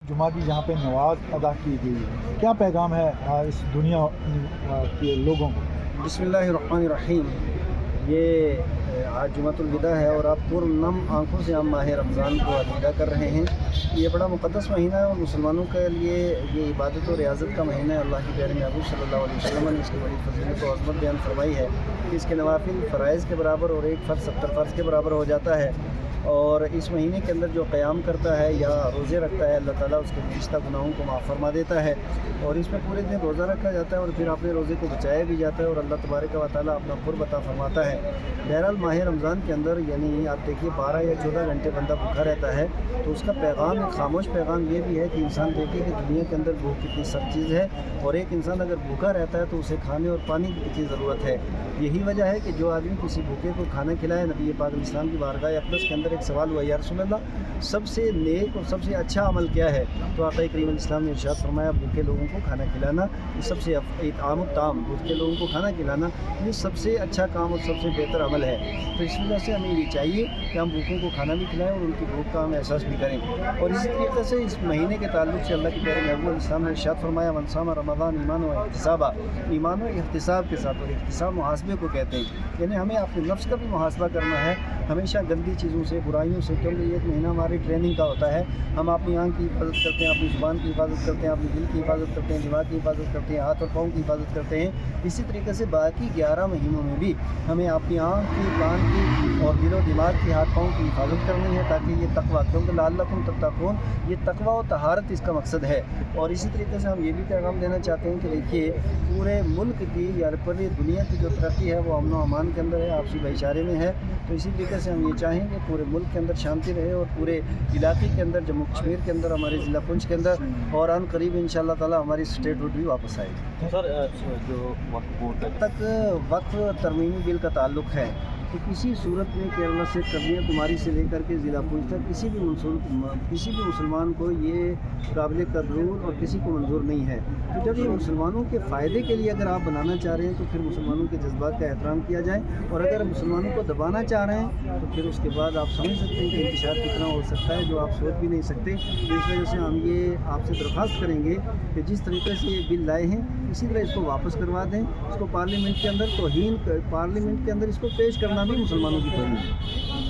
जुमा की जहाँ पे नमाज अदा की गई है, क्या पैगाम है इस दुनिया के लोगों को? बिस्मिल्लाहिर्रहमानिर्रहीम। ये आज जुमातुल विदा है और आप पुरनम आंखों से हम माह रमज़ान को अदा कर रहे हैं। ये बड़ा मुक़द्दस महीना है और मुसलमानों के लिए ये इबादत और रियाज़त का महीना है। अल्लाह के प्यारे महबूब सल्लल्लाहु अलैहि वसल्लम ने इसकी बड़ी फजीलत और अज़मत बयान फरमाई है कि इसके नवाफिल फ़राइज़ के बराबर और एक फ़र्ज़ 70 फ़र्ज़ के बराबर हो जाता है। और इस महीने के अंदर जो क़याम करता है या रोज़े रखता है, अल्लाह ताला उसके गुज़िश्ता गुनाहों को माफ़ फरमा देता है। और इसमें पूरे दिन रोज़ा रखा जाता है और फिर अपने रोज़े को बचाया भी जाता है और अल्लाह तबारक व तआला अपना क़ुर्ब अता फरमाता है। बहरहाल माह रमज़ान के अंदर यानी आप देखिए 12 या 14 घंटे बंदा भूखा रहता है, तो उसका पैगाम, एक खामोश पैगाम ये भी है कि इंसान देखे कि दुनिया के अंदर भूख कितनी सख्त चीज़ है और एक इंसान अगर भूखा रहता है तो उसे खाने और पानी की कितनी ज़रूरत है। यही वजह है कि जो आदमी किसी भूखे को खाना खिलाए, नबी पाक अलैहिस्सलाम की बारगाह अक़दस के अंदर एक सवाल हुआ, या रसूल अल्लाह, सबसे नेक और सबसे अच्छा अमल क्या है? तो आक़ा करीम अलैहिस्सलाम ने इरशाद फरमाया, भूखे लोगों को खाना खिलाना। ये सबसे इत्आमुत ताम, भूखे लोगों को खाना खिलाना, ये सबसे अच्छा काम और सबसे बेहतर अमल है। तो इस वजह से हमें ये चाहिए कि हम भूखों को खाना भी खिलाएं और उनकी भूख का हम एहसास भी करें। और इसी तरीके से इस महीने के ताल्लुक़ से अल्लाह के प्यारे महबूब अलैहिस्सलाम ने इरशाद फरमाया, मन सामा रमज़ान ईमान व इहतिसाबा, ईमान व इहतिसाब के साथ। और इहतिसाब मुहासबे को कहते हैं, यानी हमें अपने नफ्स का भी मुहासबा करना है, हमेशा गंदी चीज़ों से, बुराइयों से, क्योंकि एक महीना हमारी ट्रेनिंग का होता है। हम अपनी आँख की हिफाजत करते हैं, अपनी ज़ुबान की हिफाजत करते हैं, अपने दिल की हिफाजत करते हैं, दिमाग की हिफाजत करते हैं, हाथ और पाँव की हिफाजत करते हैं। इसी तरीके से बाकी 11 महीनों में भी हमें अपनी आँख की, कान की और दिलो दिमाग की, हाथ पाँव की हिफाजत करनी है, ताकि ये तक़वा, क्योंकि लअल्लकुम तत्तक़ून, ये तक़वा और तहारत इसका मकसद है। और इसी तरीके से हम ये भी पैगाम देना चाहते हैं कि देखिए, पूरे मुल्क की या पूरी दुनिया की जो तरक्की है वो अमन व अमान के अंदर है, आपसी भाईचारे में है। तो इसी तरीके से हम ये चाहेंगे पूरे मुल्क के अंदर शांति रहे और पूरे इलाके के अंदर, जम्मू कश्मीर के अंदर, हमारे ज़िला पुंछ के अंदर और अन करीब इंशाअल्लाह ताला हमारी स्टेटहुड भी वापस आएगी। सर, जो वक्फ बोर्ड तक वक्फ तरमीमी बिल का ताल्लुक़ है कि किसी सूरत में केरला से कन्याकुमारी से लेकर के ज़िला पुंछ तक किसी भी मुसलमान को ये काबिल कबूल और किसी को मंजूर नहीं है। तो जब ये मुसलमानों के फ़ायदे के लिए अगर आप बनाना चाह रहे हैं तो फिर मुसलमानों के जज्बात का एहतराम किया जाए, और अगर मुसलमानों को दबाना चाह रहे हैं तो फिर उसके बाद आप समझ सकते हैं कि इंतशार कितना हो सकता है, जो आप सोच भी नहीं सकते। तो इस वजह से हम ये आपसे दरख्वास्त करेंगे कि जिस तरीके से ये बिल लाए हैं, इसी तरह इसको वापस करवा दें। इसको पार्लियामेंट के अंदर इसको पेश करना भी मुसलमानों की तौहीन है।